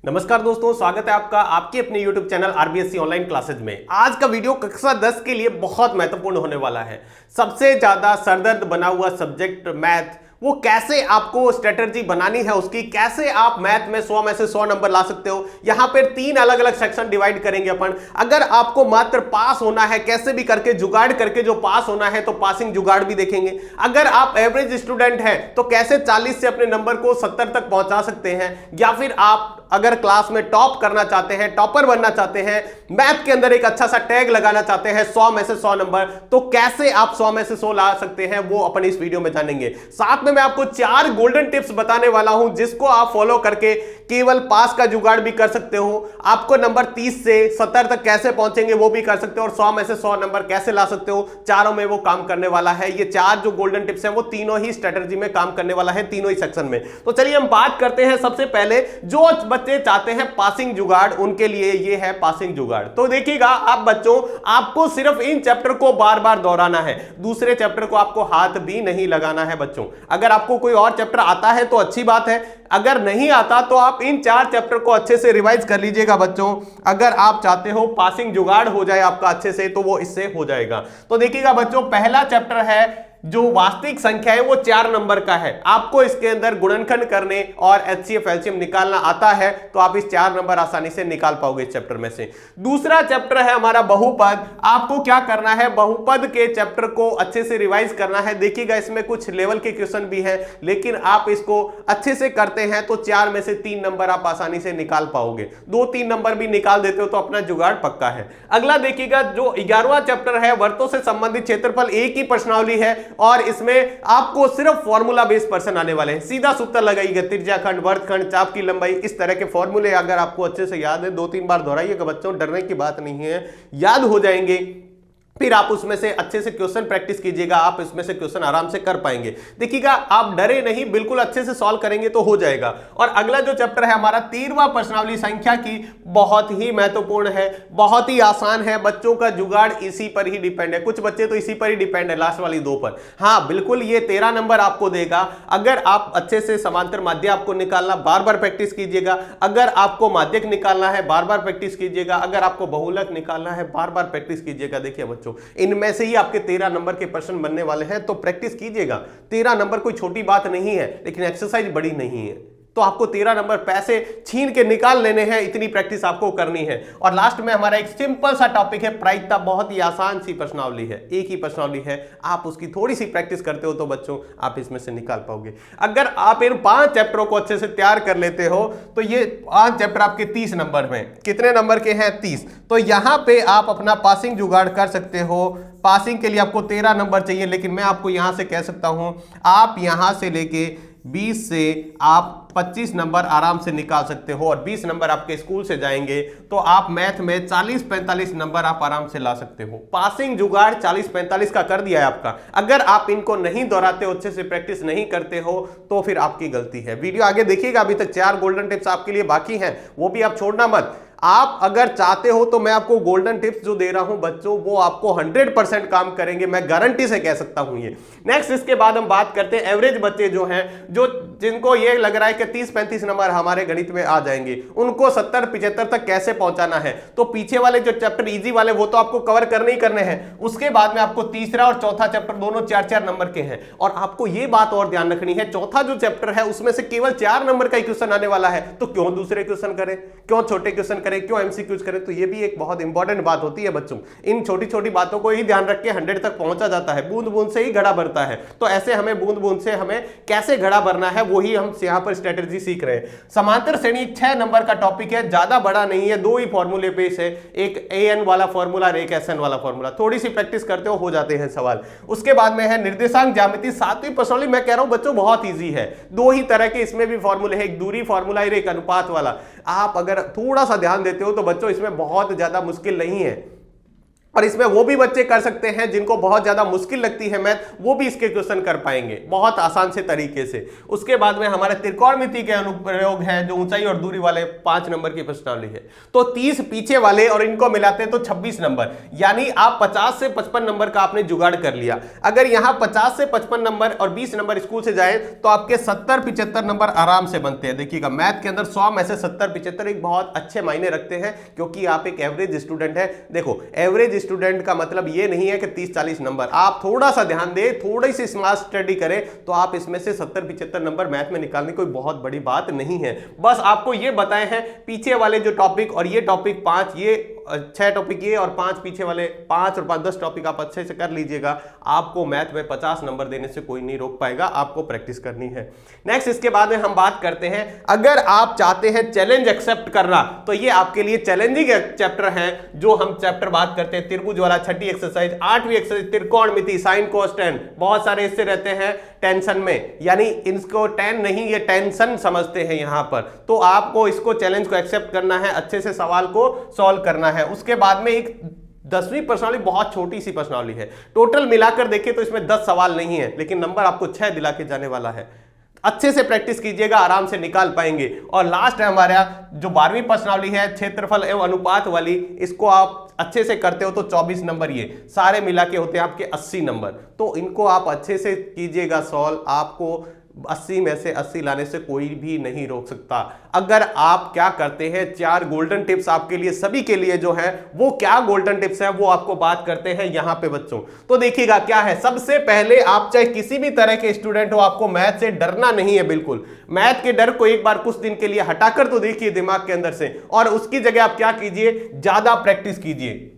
नमस्कार दोस्तों, स्वागत है आपका आपके अपने YouTube channel RBSC online classes में। आज का वीडियो कक्षा 10 के लिए बहुत महत्वपूर्ण होने वाला है। सबसे ज्यादा सरदर्द बना हुआ सब्जेक्ट मैथ, वो कैसे आपको स्ट्रेटजी बनानी है उसकी, कैसे आप मैथ में 100 में से 100 नंबर ला सकते हो। यहां पर 3 अलग अलग सेक्शन डिवाइड करेंगे अपन। अगर आपको मात्र पास होना है, कैसे भी करके जुगाड़ करके जो पास होना है, तो पासिंग जुगाड़ भी देखेंगे। अगर आप एवरेज स्टूडेंट हैं तो कैसे 40 से अपने नंबर को 70 तक पहुंचा सकते हैं, या फिर आप अगर क्लास में टॉप करना चाहते हैं, टॉपर बनना चाहते हैं, मैथ के अंदर एक अच्छा सा टैग लगाना चाहते हैं 100 में से 100 नंबर, तो कैसे आप 100 में से 100 ला सकते हैं, वो अपन इस वीडियो में जानेंगे। साथ में मैं आपको 4 गोल्डन टिप्स बताने वाला हूं जिसको आप फॉलो करके केवल पास का जुगाड़ भी कर सकते हो। आपको नंबर 30 से 70 तक कैसे पहुंचेंगे वो भी कर सकते हो, और 100 में से 100 नंबर कैसे ला सकते हो, चारों में वो काम करने वाला है। ये 4 जो गोल्डन टिप्स हैं वो तीनों ही स्ट्रेटजी में काम करने वाला है, तीनों ही सेक्शन में। तो चलिए हम बात करते हैं। सबसे पहले जो बच्चे चाहते हैं पासिंग जुगाड़, उनके लिए ये है पासिंग जुगाड़। तो देखिएगा आप बच्चों, आपको सिर्फ इन चैप्टर को बार बार दोहराना है, दूसरे चैप्टर को आपको हाथ भी नहीं लगाना है बच्चों। अगर आपको कोई और चैप्टर आता है तो अच्छी बात है, अगर नहीं आता तो आप इन 4 चैप्टर को अच्छे से रिवाइज कर लीजिएगा बच्चों। अगर आप चाहते हो पासिंग जुगाड़ हो जाए आपका अच्छे से, तो वो इससे हो जाएगा। तो देखिएगा बच्चों, पहला चैप्टर है जो वास्तविक संख्या है, वो 4 नंबर का है। आपको इसके अंदर गुणनखंड करने और एचसीएफ एलसीएम निकालना आता है तो आप इस 4 नंबर आसानी से निकाल पाओगे इस चैप्टर में से। दूसरा चैप्टर है हमारा बहुपद। आपको क्या करना है, बहुपद के चैप्टर को अच्छे से रिवाइज करना है। देखिएगा इसमें कुछ लेवल के क्वेश्चन भी है, लेकिन आप इसको अच्छे से करते हैं तो 4 में से 3 नंबर आप आसानी से निकाल पाओगे। 2-3 नंबर भी निकाल देते हो तो अपना जुगाड़ पक्का है। अगला देखिएगा, जो 11वां चैप्टर है, वर्तों से संबंधित क्षेत्रफल, एक ही प्रश्नावली है और इसमें आपको सिर्फ फॉर्मूला बेस्ड प्रश्न आने वाले हैं। सीधा सूत्र लगाइएगा, त्रिज्याखंड, वर्गखंड, चाप की लंबाई, इस तरह के फॉर्मूले अगर आपको अच्छे से याद है, 2-3 बार दोहराइएगा बच्चों, डरने की बात नहीं है, याद हो जाएंगे। फिर आप उसमें से अच्छे से क्वेश्चन प्रैक्टिस कीजिएगा, आप इसमें से क्वेश्चन आराम से कर पाएंगे। देखिएगा आप डरे नहीं, बिल्कुल अच्छे से सॉल्व करेंगे तो हो जाएगा। और अगला जो चैप्टर है हमारा 13वां प्रश्नावली संख्या की, बहुत ही महत्वपूर्ण है, बहुत ही आसान है। बच्चों का जुगाड़ इसी पर ही डिपेंड है। कुछ बच्चे तो इसी पर ही डिपेंड है, लास्ट वाली 2 पर। हाँ बिल्कुल, ये 13 नंबर आपको देगा। अगर आप अच्छे से समांतर माध्य आपको निकालना, बार बार प्रैक्टिस कीजिएगा। अगर आपको माध्यक निकालना है, बार बार प्रैक्टिस कीजिएगा। अगर आपको बहुलक निकालना है, बार बार प्रैक्टिस कीजिएगा। देखिए बच्चों, इनमें से ही आपके 13 नंबर के प्रश्न बनने वाले हैं, तो प्रैक्टिस कीजिएगा। 13 नंबर कोई छोटी बात नहीं है, लेकिन एक्सरसाइज बड़ी नहीं है। तो आपको 13 नंबर पैसे छीन के निकाल लेने हैं, इतनी प्रैक्टिस आपको करनी है। और लास्ट में हमारा एक सिंपल सा टॉपिक है प्रायिकता, बहुत ही आसान सी प्रश्नावली है, एक ही प्रश्नावली है। आप उसकी थोड़ी सी प्रैक्टिस करते हो तो बच्चों आप इसमें से निकाल पाओगे। अगर आप इन 5 चैप्टरों को अच्छे से तैयार कर लेते हो तो ये 5 चैप्टर आपके 30 नंबर में, कितने नंबर के हैं, 30। तो यहां पे आप अपना पासिंग जुगाड़ कर सकते हो। पासिंग के लिए आपको 13 नंबर चाहिए, लेकिन मैं आपको यहां से कह सकता हूं, आप यहां से लेके 20 से आप 25 नंबर आराम से निकाल सकते हो, और 20 नंबर आपके स्कूल से जाएंगे तो आप मैथ में 40-45 नंबर आप आराम से ला सकते हो। पासिंग जुगाड़ 40-45 का कर दिया है आपका। अगर आप इनको नहीं दोहराते हो, अच्छे से प्रैक्टिस नहीं करते हो, तो फिर आपकी गलती है। वीडियो आगे देखिएगा, अभी तक 4 गोल्डन टिप्स आपके लिए बाकी हैं, वो भी आप छोड़ना मत। आप अगर चाहते हो तो मैं आपको गोल्डन टिप्स जो दे रहा हूं बच्चों, वो आपको 100% काम करेंगे, मैं गारंटी से कह सकता हूं ये। नेक्स्ट, इसके बाद हम बात करते हैं एवरेज बच्चे जो हैं, जो जिनको ये लग रहा है कि 30-35 नंबर हमारे गणित में आ जाएंगे, उनको 70-75 तक कैसे पहुंचाना है। तो पीछे वाले जो चैप्टर इजी वाले वो तो आपको कवर करने ही करने हैं। उसके बाद में आपको तीसरा और चौथा चैप्टर दोनों 4-4 नंबर के हैं। और आपको ये बात और ध्यान रखनी है, चौथा जो चैप्टर है उसमें से केवल 4 नंबर का क्वेश्चन आने वाला है, तो क्यों दूसरे क्वेश्चन करें, क्यों छोटे क्वेश्चन करें, क्यों एमसीक्यूज करें। तो ये भी एक बहुत इंपॉर्टेंट बात होती है बच्चों। इन छोटी छोटी बातों को ही ध्यान रख के 100 तक पहुंचा जाता है। बूंद बूंद से ही घड़ा भरता है, तो ऐसे हमें बूंद बूंद से हमें कैसे घड़ा भरना है, वही हम यहां पर स्ट्रेटजी सीख रहे हैं। समांतर श्रेणी 6 नंबर का टॉपिक है, ज्यादा बड़ा नहीं है, 2 ही फॉर्मूले पे है, एक एन वाला फॉर्मूला और एक एसएन वाला फॉर्मूला। थोड़ी सी प्रैक्टिस करते हो जाते हैं सवाल। उसके बाद में है निर्देशांक ज्यामिति, 7वीं प्रश्नावली। मैं कह रहा हूं बच्चों बहुत ईजी है, 2 ही तरह के इसमें भी फॉर्मूले हैं, एक दूरी फॉर्मूला और एक अनुपात वाला। आप अगर थोड़ा सा ध्यान देते हो तो बच्चों इसमें बहुत ज्यादा मुश्किल नहीं है। और इसमें वो भी बच्चे कर सकते हैं जिनको बहुत ज्यादा मुश्किल लगती है मैथ, वो भी इसके क्वेश्चन कर पाएंगे बहुत आसान से तरीके से। उसके बाद में हमारे त्रिकोणमिति के अनुप्रयोग है, जो ऊंचाई और दूरी वाले 5 नंबर की प्रश्नावली है। तो 30 पीछे वाले और इनको मिलाते हैं तो 26 नंबर, यानी आप 50 से 55 नंबर का आपने जुगाड़ कर लिया। अगर यहां 50 से 55 नंबर और 20 नंबर स्कूल से जाए तो आपके 70-75 नंबर आराम से बनते हैं। देखिएगा मैथ के अंदर 100 में से 70-75 एक बहुत अच्छे मायने रखते हैं, क्योंकि आप एक एवरेज स्टूडेंट है। देखो एवरेज स्टूडेंट का मतलब ये नहीं है कि 30-40 नंबर, आप थोड़ा सा ध्यान दें, थोड़ी सी स्मार्ट स्टडी करें तो आप इसमें से 70-75 नंबर मैथ में निकालने कोई बहुत बड़ी बात नहीं है। बस आपको ये बताए हैं पीछे वाले जो टॉपिक और ये टॉपिक 5, ये 6 टॉपिक ये और 5 पीछे वाले 5 और 5 10 टॉपिक आप अच्छे से कर लीजिएगा। आपको मैथ में 50 नंबर देने से कोई नहीं रोक पाएगा, आपको प्रैक्टिस करनी है। नेक्स्ट इसके बाद में हम बात करते हैं, अगर आप चाहते हैं चैलेंज एक्सेप्ट करना तो ये आपके लिए चैलेंजिंग चैप्टर है। जो हम चैप्टर बात करते हैं त्रिभुज वाला, 6ठी एक्सरसाइज, 8वीं एक्सरसाइज त्रिकोणमिति, साइन कोस टेन, बहुत सारे इससे रहते हैं टेंशन में, यानी इनको टेन नहीं ये टेंशन समझते हैं यहां पर। तो आपको इसको चैलेंज को एक्सेप्ट करना है, अच्छे से सवाल को सॉल्व करना है। उसके बाद में एक 10वीं प्रश्नावली बहुत छोटी सी प्रश्नावली है, टोटल मिलाकर देखें तो इसमें 10 सवाल नहीं है, लेकिन नंबर आपको 6 दिला के जाने वाला है। अच्छे से प्रैक्टिस कीजिएगा, आराम से निकाल पाएंगे। और लास्ट है हमारा जो 12वीं प्रश्नावली है क्षेत्रफल एवं अनुपात वाली, इसको आप अच्छे से करते हो तो 24 नंबर, ये सारे मिला के होते हैं आपके 80 नंबर। तो इनको आप अच्छे से कीजिएगा सॉल्व, आपको 80 में से 80 लाने से कोई भी नहीं रोक सकता। अगर आप क्या करते हैं, 4 गोल्डन टिप्स आपके लिए सभी के लिए जो है, वो क्या गोल्डन टिप्स है वो आपको बात करते हैं यहां पे बच्चों। तो देखिएगा क्या है, सबसे पहले आप चाहे किसी भी तरह के स्टूडेंट हो, आपको मैथ से डरना नहीं है बिल्कुल। मैथ के डर को एक बार कुछ दिन के लिए हटाकर तो देखिए दिमाग के अंदर से, और उसकी जगह आप क्या कीजिए, ज्यादा प्रैक्टिस कीजिए।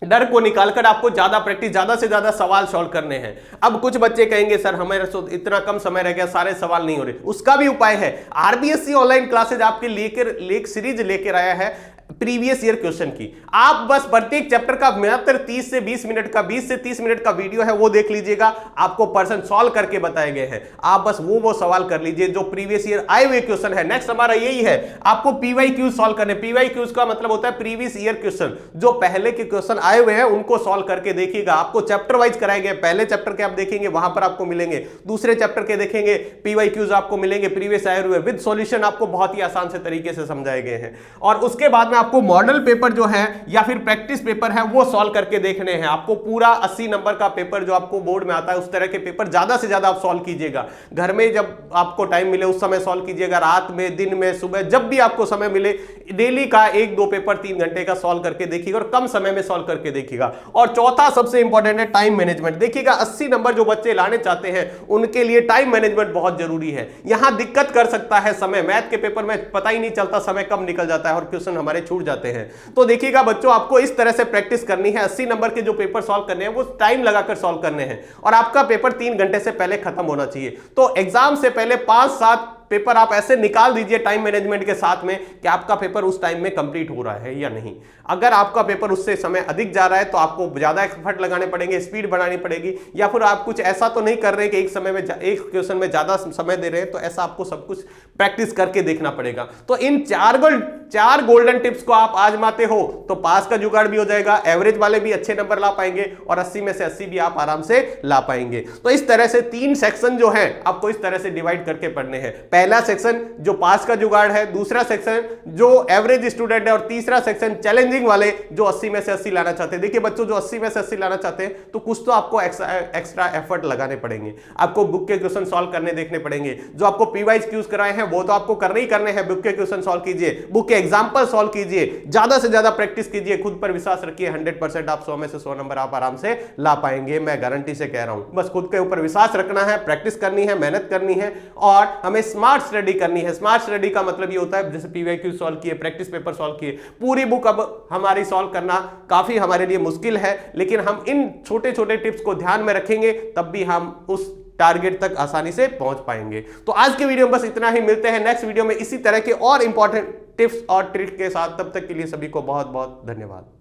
डर को निकालकर आपको ज्यादा प्रैक्टिस, ज्यादा से ज्यादा सवाल सॉल्व करने हैं। अब कुछ बच्चे कहेंगे सर हमें इतना कम समय रह गया, सारे सवाल नहीं हो रहे। उसका भी उपाय है, आरबीएससी ऑनलाइन क्लासेज आपके लेकर सीरीज लेकर आया है प्रीवियस ईयर क्वेश्चन की। आप बस प्रत्येक चैप्टर का मात्र 30 से 20 मिनट का, 20 से 30 मिनट का वीडियो है, वो देख लीजिएगा। आपको पर्सन सॉल्व करके बताए गए हैं, आप बस वो सवाल कर लीजिए जो प्रीवियस ईयर आए हुए क्वेश्चन है। नेक्स्ट हमारा यही है, आपको पीवाईक्यू सॉल्व करने। पीवाईक्यू का मतलब होता है प्रीवियस ईयर क्वेश्चन, जो पहले के क्वेश्चन आए हुए हैं उनको सॉल्व करके देखिएगा। आपको चैप्टर वाइज कराए गए, पहले चैप्टर के आप देखेंगे वहां पर आपको मिलेंगे, दूसरे चैप्टर के देखेंगे पीवाईक्यूज आपको मिलेंगे प्रीवियस आए हुए विद सॉल्यूशन, आपको बहुत ही आसान से तरीके से समझाए गए हैं। और उसके बाद में आपको मॉडल पेपर जो है या फिर प्रैक्टिस पेपर है वो सॉल्व करके देखने हैं। आपको पूरा 80 नंबर का पेपर जो आपको बोर्ड में आता है उस तरह के पेपर ज्यादा से ज्यादा आप सॉल्व कीजिएगा। घर में जब आपको टाइम मिले उस समय सॉल्व कीजिएगा, रात में, दिन में, सुबह, जब भी आपको समय मिले डेली का 1-2 पेपर 3 घंटे का सॉल्व करके देखिएगा और कम समय में सॉल्व करके देखिएगा। और चौथा सबसे इंपॉर्टेंट है टाइम मैनेजमेंट। देखिएगा 80 नंबर जो बच्चे लाने चाहते हैं उनके लिए टाइम मैनेजमेंट बहुत जरूरी है। यहां दिक्कत कर सकता है समय, मैथ के पेपर में पता ही नहीं चलता समय कब निकल जाता है और क्वेश्चन हमारे छूट जाते हैं। तो देखिएगा बच्चों, आपको इस तरह से प्रैक्टिस करनी है। 80 नंबर के जो पेपर सॉल्व करने हैं वो टाइम लगाकर सॉल्व करने हैं और आपका पेपर 3 घंटे से पहले खत्म होना चाहिए। तो एग्जाम से पहले 5-7 पेपर आप ऐसे निकाल दीजिए टाइम मैनेजमेंट के साथ में कि आपका पेपर उस टाइम में कंप्लीट हो रहा है या नहीं। अगर आपका पेपर उससे समय अधिक जा रहा है तो आपको ज्यादा एफर्ट लगाने पड़ेंगे, स्पीड बढ़ानी पड़ेगी, या फिर आप कुछ ऐसा तो नहीं कर रहे कि एक समय में एक क्वेश्चन में ज्यादा समय दे रहे हैं, तो ऐसा आपको सब कुछ प्रैक्टिस करके देखना पड़ेगा। तो इन 4 गोल्डन टिप्स को आप आजमाते हो तो पास का जुगाड़ भी हो जाएगा, एवरेज वाले भी अच्छे नंबर ला पाएंगे और 80 में से 80 भी आप आराम से ला पाएंगे। तो इस तरह से 3 सेक्शन जो है आपको इस तरह से डिवाइड करके पढ़ने हैं। पहला सेक्शन जो पास का जुगाड़ है, दूसरा सेक्शन जो एवरेज स्टूडेंट है और तीसरा सेक्शन चैलेंजिंग वाले जो 80 में से 80 लाना चाहते हैं। देखिए बच्चों, जो 80 में से 80 लाना चाहते हैं तो कुछ तो आपको एक्स्ट्रा एफर्ट लगाने पड़ेंगे, आपको बुक के क्वेश्चन सॉल्व करने देखने पड़ेंगे। जो आपको पीवाईक्यूज कराए हैं वो तो आपको करने ही करने हैं, बुक के क्वेश्चन सॉल्व कीजिए, बुक के एग्जांपल सॉल्व कीजिए, ज्यादा से ज्यादा प्रैक्टिस कीजिए, खुद पर विश्वास रखिए। 100% आप 100 में से 100 नंबर आप आराम से ला पाएंगे, मैं गारंटी से कह रहा हूं। बस खुद के ऊपर विश्वास रखना है, प्रैक्टिस करनी है, मेहनत करनी है और हमें स्मार्ट स्टडी करनी है। स्मार्ट स्टडी का मतलब ये होता है जैसे पीवाईक्यू सॉल्व किए, प्रैक्टिस पेपर सॉल्व किए, पूरी बुक अब हमारी सॉल्व करना काफी हमारे लिए मुश्किल है, लेकिन हम इन छोटे छोटे टिप्स को ध्यान में रखेंगे तब भी हम उस टारगेट तक आसानी से पहुंच पाएंगे। तो आज के वीडियो में बस इतना ही, मिलते हैं नेक्स्ट वीडियो में इसी तरह के और इंपॉर्टेंट टिप्स और ट्रिक के साथ। तब तक के लिए सभी को बहुत बहुत धन्यवाद।